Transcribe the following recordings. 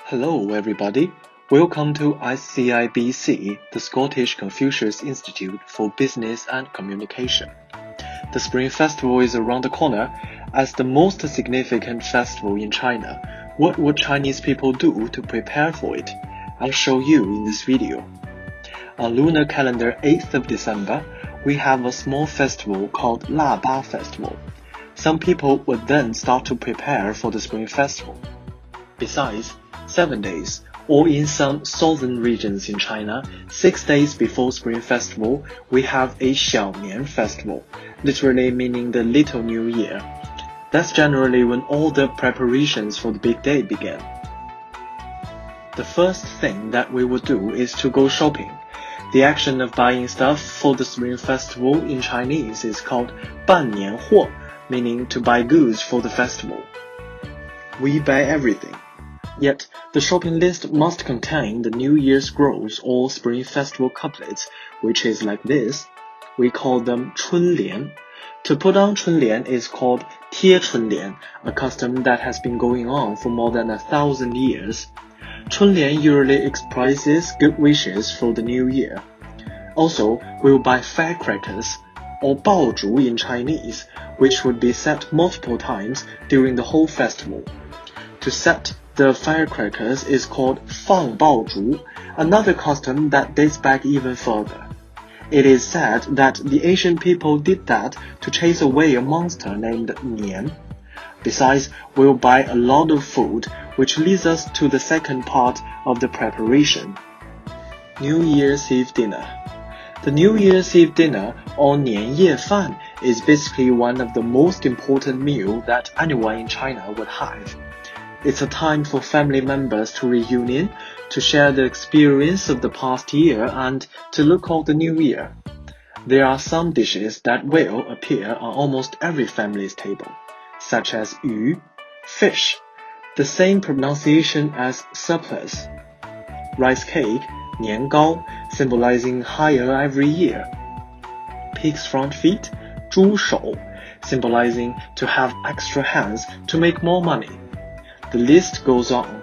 Hello everybody, welcome to SCIBC, the Scottish Confucius Institute for Business and Communication. The Spring Festival is around the corner. As the most significant festival in China, what would Chinese people do to prepare for it? I'll show you in this video. On lunar calendar 8th of December, we have a small festival called La Ba Festival. Some people would then start to prepare for the Spring Festival. Besides, 7 days, or in some southern regions in China, 6 days before Spring Festival, we have a Xiaonian Festival, literally meaning the Little New Year. That's generally when all the preparations for the big day begin. The first thing that we would do is to go shopping. The action of buying stuff for the Spring Festival in Chinese is called 办年货, meaning to buy goods for the festival. We buy everything. Yet, the shopping list must contain the New Year's scrolls or Spring Festival couplets, which is like this. We call them 春联. To put on 春联is called 贴春联, a custom that has been going on for more than 1,000 years. 春联 usually expresses good wishes for the new year. Also, we will buy firecrackers, or 爆竹 in Chinese, which would be set multiple times during the whole festival. To set the firecrackers is called 放爆竹, another custom that dates back even further. It is said that the ancient people did that to chase away a monster named Nian. Besides, we'll buy a lot of food, which leads us to the second part of the preparation. New Year's Eve dinner. The New Year's Eve dinner, or 年夜饭, is basically one of the most important meals that anyone in China would have. It's a time for family members to reunion, to share the experience of the past year, and to look at the new year. There are some dishes that will appear on almost every family's table, such as 鱼, fish, the same pronunciation as surplus. Rice cake, 年糕, symbolizing higher every year. Pig's front feet, 猪手, symbolizing to have extra hands to make more money. The list goes on,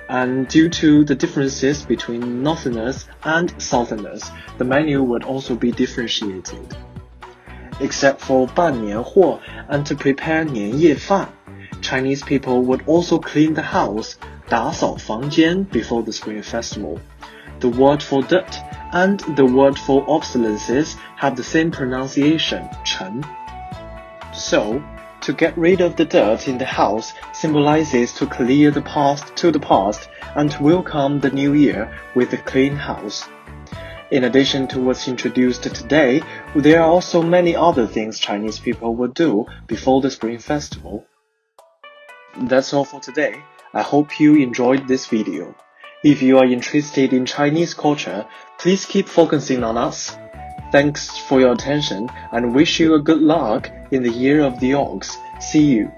and due to the differences between Northerners and Southerners, the menu would also be differentiated. Except for 办年货 and to prepare 年夜饭, Chinese people would also clean the house, 打扫房间 before the Spring Festival. The word for dirt and the word for obsolescence have the same pronunciation, 尘. So, to get rid of the dirt in the house symbolizes to clear the past to the past and to welcome the new year with a clean house. In addition to what's introduced today, there are also many other things Chinese people would do before the Spring Festival. That's all for today. I hope you enjoyed this video. If you are interested in Chinese culture, please keep focusing on us. Thanks for your attention and wish you a good luck in the year of the ox. See you.